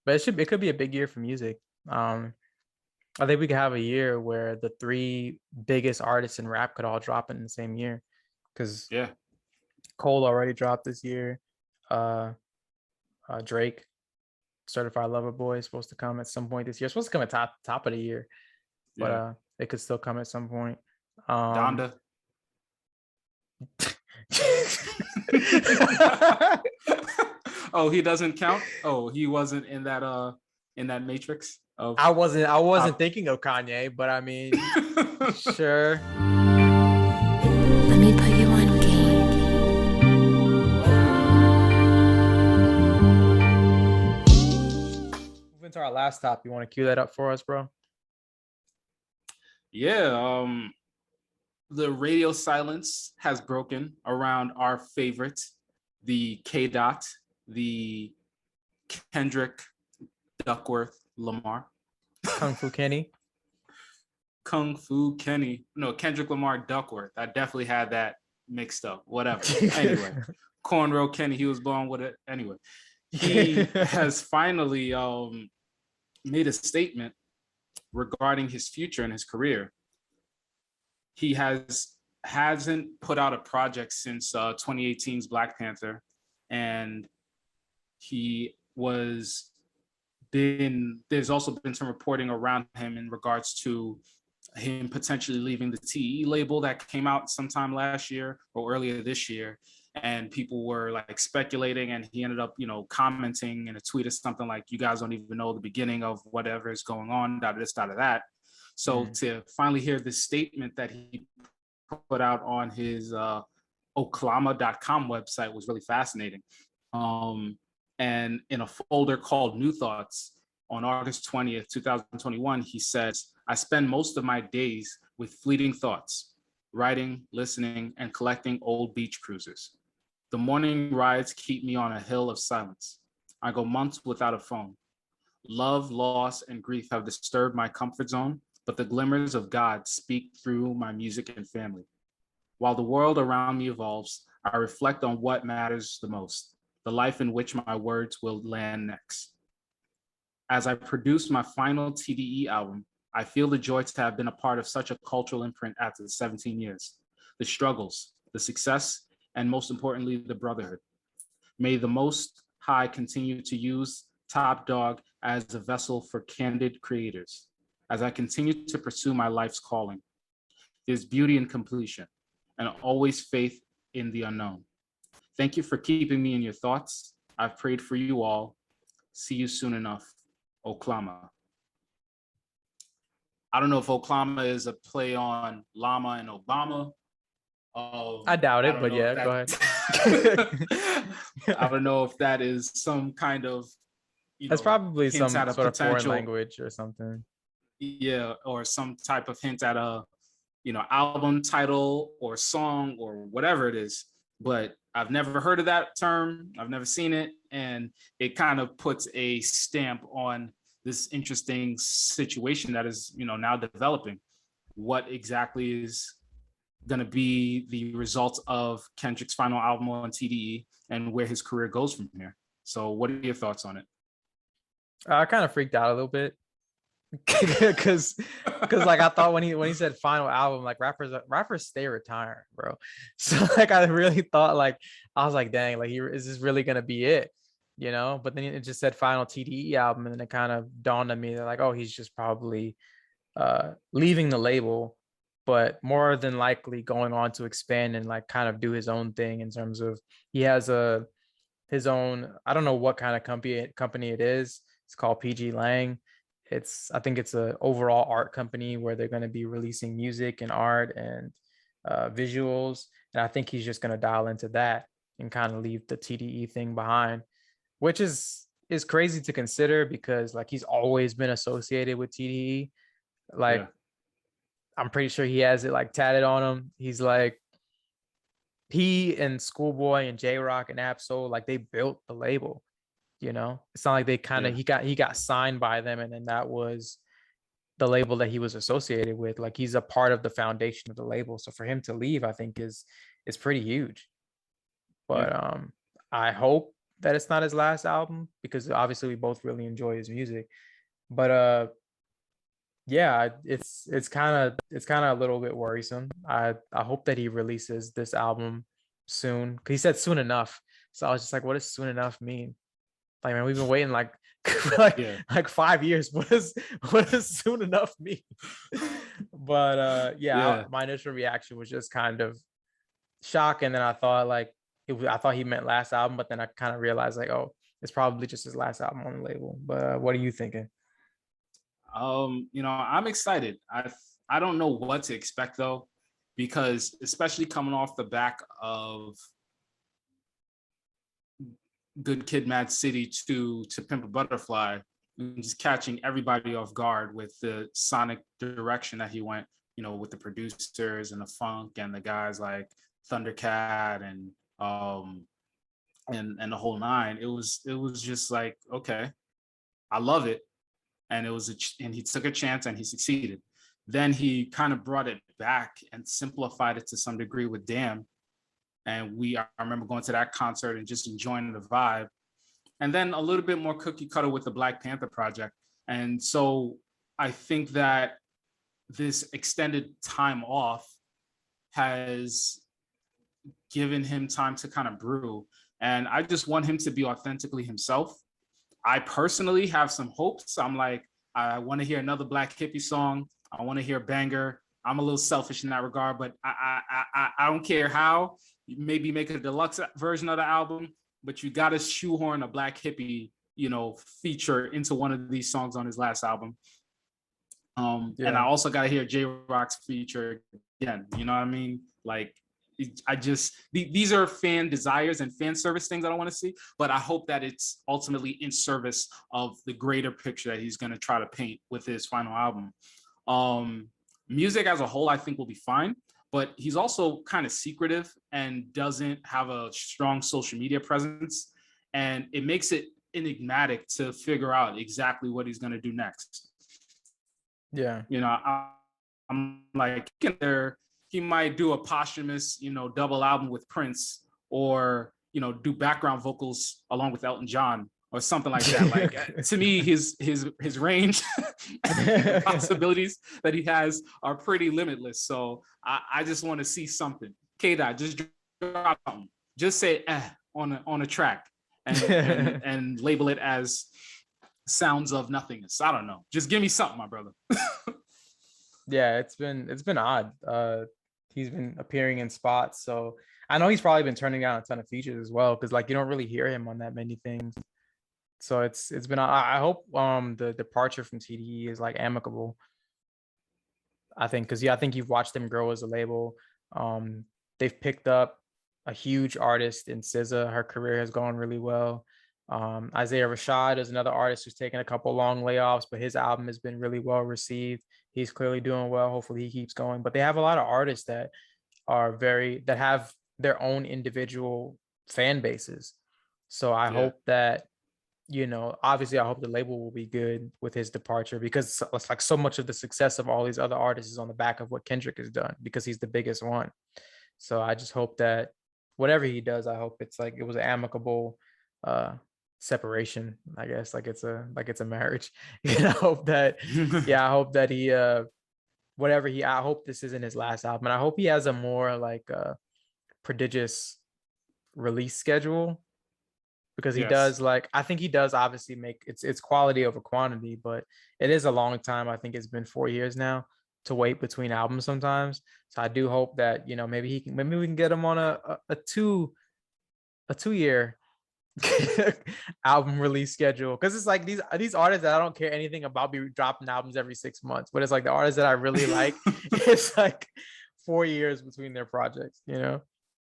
But it could be a big year for music. Um, I think we could have a year where the three biggest artists in rap could all drop in the same year. Because Yeah. Cole already dropped this year. Uh, Drake, Certified Lover Boy, is supposed to come at some point this year. It's supposed to come at top of the year, but Yeah. it could still come at some point. Um, Donda. Oh, he doesn't count. Oh, he wasn't in that matrix of I wasn't top. thinking of Kanye, but I mean, sure. Let me put you on game. Moving to our last top. You want to cue that up for us, bro? Yeah. The radio silence has broken around our favorite, the K Dot, the Kendrick Duckworth Lamar. Kung Fu Kenny. Kung Fu Kenny. No, Kendrick Lamar Duckworth. I definitely had that mixed up. Whatever. Anyway, Cornrow Kenny, he was born with it. Anyway, he has finally made a statement regarding his future and his career. He hasn't put out a project since 2018's Black Panther, and there's also been some reporting around him in regards to him potentially leaving the TE label that came out sometime last year or earlier this year. And people were like speculating, and he ended up, commenting in a tweet or something like, "You guys don't even know the beginning of whatever is going on, da this, da that." So to finally hear this statement that he put out on his oklama.com website was really fascinating. And in a folder called New Thoughts on August 20th, 2021, he says, "I spend most of my days with fleeting thoughts, writing, listening, and collecting old beach cruises. The morning rides keep me on a hill of silence. I go months without a phone. Love, loss, and grief have disturbed my comfort zone, but the glimmers of God speak through my music and family. While the world around me evolves, I reflect on what matters the most, the life in which my words will land next. As I produce my final TDE album, I feel the joy to have been a part of such a cultural imprint after 17 years. The struggles, the success, and most importantly, the brotherhood. May the Most High continue to use Top Dog as a vessel for candid creators. As I continue to pursue my life's calling, there's beauty in completion and always faith in the unknown. Thank you for keeping me in your thoughts. I've prayed for you all. See you soon enough. Oklama." I don't know if Oklama is a play on Llama and Obama. I doubt I it, don't but know if yeah, go that. I ahead. don't know if that is some kind of, That's probably hint some at a sort of foreign potential, language or something. yeah, or some type of hint at a, album title or song or whatever it is. But I've never heard of that term. I've never seen it, and it kind of puts a stamp on this interesting situation that is, now developing. What exactly is going to be the results of Kendrick's final album on TDE and where his career goes from here? So, what are your thoughts on it? I kind of freaked out a little bit because like I thought when he said final album, like rappers stay retired, bro. So like I really thought, like I was like, dang, like is this really gonna be it? But then it just said final TDE album, and then it kind of dawned on me that like, oh, he's just probably leaving the label, but more than likely going on to expand and like kind of do his own thing in terms of he has his own, I don't know what kind of company it is. It's called PG Lang. I think it's a overall art company where they're going to be releasing music and art and visuals. And I think he's just going to dial into that and kind of leave the TDE thing behind, which is crazy to consider because like he's always been associated with TDE. Like Yeah. I'm pretty sure he has it like tatted on him. He's like he and Schoolboy and J Rock and Absol, like they built the label. It's not like they kind of Yeah. he got signed by them, and then that was the label that he was associated with. Like he's a part of the foundation of the label. So for him to leave, I think is pretty huge. Yeah. But I hope that it's not his last album, because obviously we both really enjoy his music. But yeah, it's kind of a little bit worrisome. I hope that he releases this album soon. 'Cause he said soon enough. So I was just like, what does soon enough mean? Like, man, we've been waiting like for Yeah. like 5 years. What does soon enough mean? But Yeah. my initial reaction was just kind of shock, and then I thought like I thought he meant last album, but then I kind of realized like, oh, it's probably just his last album on the label. But what are you thinking? I'm excited. I don't know what to expect though, because especially coming off the back of Good Kid, Mad City to Pimp a Butterfly, and just catching everybody off guard with the sonic direction that he went, with the producers and the funk and the guys like Thundercat and the whole nine. It was just like, okay, I love it. And and he took a chance and he succeeded. Then he kind of brought it back and simplified it to some degree with Damn. And I remember going to that concert and just enjoying the vibe. And then a little bit more cookie cutter with the Black Panther project. And so I think that this extended time off has given him time to kind of brew. And I just want him to be authentically himself. I personally have some hopes. I'm like, I want to hear another Black Hippie song. I want to hear Banger. I'm a little selfish in that regard, but I don't care how. Maybe make a deluxe version of the album, but you got to shoehorn a Black Hippie, feature into one of these songs on his last album. And I also got to hear J-Rock's feature again. You know what I mean? Like, these are fan desires and fan service things I don't want to see, but I hope that it's ultimately in service of the greater picture that he's going to try to paint with his final album. Music as a whole, I think, will be fine, but he's also kind of secretive and doesn't have a strong social media presence, and it makes it enigmatic to figure out exactly what he's going to do next. Yeah, I'm like, he might do a posthumous, double album with Prince, or do background vocals along with Elton John or something like that. Like, to me, his range possibilities that he has are pretty limitless. So I just want to see something. K-Dot, just drop something. Just say on a track and label it as Sounds of Nothingness. I don't know. Just give me something, my brother. yeah, it's been odd. He's been appearing in spots, so I know he's probably been turning down a ton of features as well, because like you don't really hear him on that many things. So it's been. I hope the departure from TDE is like amicable. I think, because I think you've watched them grow as a label. They've picked up a huge artist in SZA. Her career has gone really well. Isaiah Rashad is another artist who's taken a couple long layoffs, but his album has been really well received. He's clearly doing well. Hopefully he keeps going. But they have a lot of artists that have their own individual fan bases. So I hope that, obviously I hope the label will be good with his departure, because it's like so much of the success of all these other artists is on the back of what Kendrick has done, because he's the biggest one. So I just hope that whatever he does, I hope it's like it was an amicable separation, I guess, like it's a marriage. I hope that I hope that he I hope this isn't his last album, and I hope he has a more like prodigious release schedule, because he does, like, I think he does obviously make it's quality over quantity, but it is a long time. I think it's been 4 years now to wait between albums sometimes. So I do hope that, maybe we can get him on a 2 year album release schedule, because it's like these artists that I don't care anything about be dropping albums every 6 months, but it's like the artists that I really like, it's like 4 years between their projects.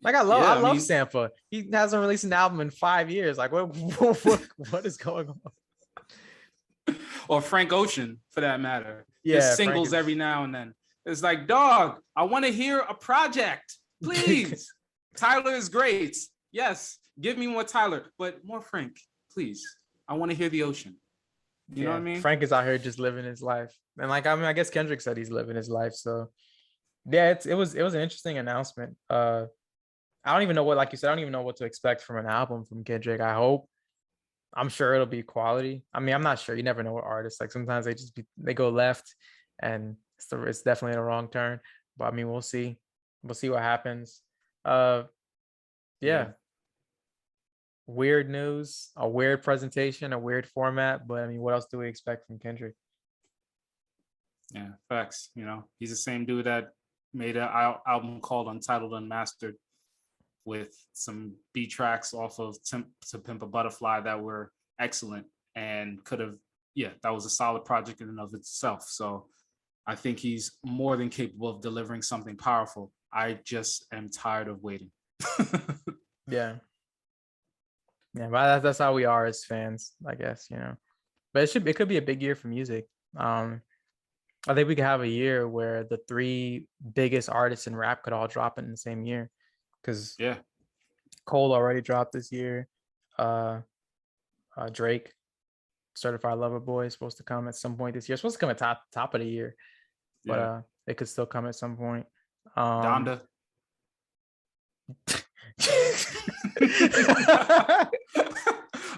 Like I love Sampha. He hasn't released an album in 5 years. Like what is going on? Or Frank Ocean, for that matter. Yeah, just singles every now and then. It's like, dog, I want to hear a project, please. Tyler is great. Yes, give me more Tyler, but more Frank, please. I want to hear the Ocean. You know what I mean? Frank is out here just living his life, and like, I mean, I guess Kendrick said he's living his life. So yeah, it was an interesting announcement. I don't even know what, like you said, I don't even know what to expect from an album from Kendrick. I'm sure it'll be quality. I mean, I'm not sure. You never know what artists, like sometimes they go left, and it's definitely a wrong turn. But I mean, we'll see. We'll see what happens. Uh, Yeah. yeah. Weird news, a weird presentation, a weird format. But I mean, what else do we expect from Kendrick? Yeah, facts. You know, he's the same dude that made an album called Untitled Unmastered with some beat tracks off of To Pimp a Butterfly that were excellent and could have, yeah, that was a solid project in and of itself. So I think he's more than capable of delivering something powerful. I just am tired of waiting. Yeah. Yeah, but that's how we are as fans, I guess, you know. But it could be a big year for music. I think we could have a year where the three biggest artists in rap could all drop in the same year. Because Yeah. Cole already dropped this year. Drake, Certified Lover Boy, is supposed to come at some point this year. It's supposed to come at top of the year, but Yeah. it could still come at some point. Donda.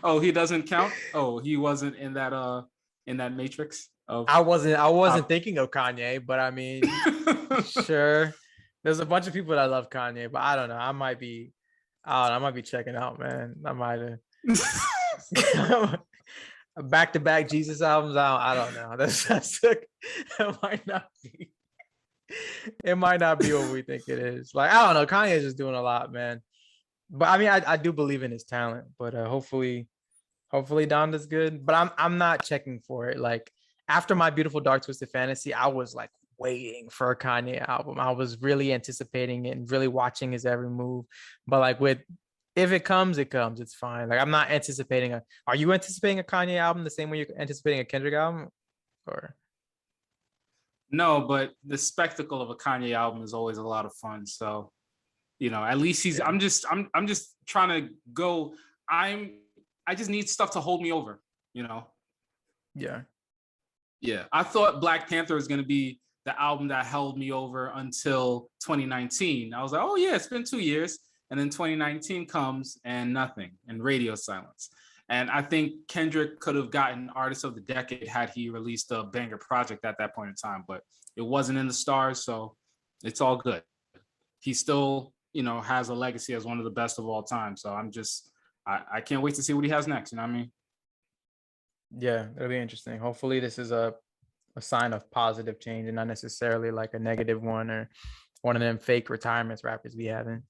Oh, he doesn't count. Oh, he wasn't in that matrix of. I wasn't thinking of Kanye, but I mean, sure. There's a bunch of people that love Kanye, but I don't know. I might be checking out, man. I might have back-to-back Jesus albums. I don't know. It might not be. It might not be what we think it is. Like, I don't know. Kanye is just doing a lot, man. But I mean, I do believe in his talent. But hopefully Donda's good. But I'm not checking for it. Like after My Beautiful Dark Twisted Fantasy, I was like waiting for a Kanye album. I was really anticipating it and really watching his every move. But like if it comes, it comes. It's fine. Like I'm not anticipating are you anticipating a Kanye album the same way you're anticipating a Kendrick album? Or No, but the spectacle of a Kanye album is always a lot of fun. So, you know, at least he's. Yeah. I'm just trying to go. I just need stuff to hold me over. You know. Yeah. Yeah, I thought Black Panther was going to be the album that held me over until 2019. I was like, oh yeah, it's been 2 years, and then 2019 comes and nothing, and radio silence. And I think Kendrick could have gotten Artist of the Decade had he released a banger project at that point in time, but it wasn't in the stars, so it's all good. He still, you know, has a legacy as one of the best of all time. So I can't wait to see what he has next. You know what I mean? Yeah, it'll be interesting. Hopefully this is a sign of positive change and not necessarily like a negative one or one of them fake retirements rappers be having.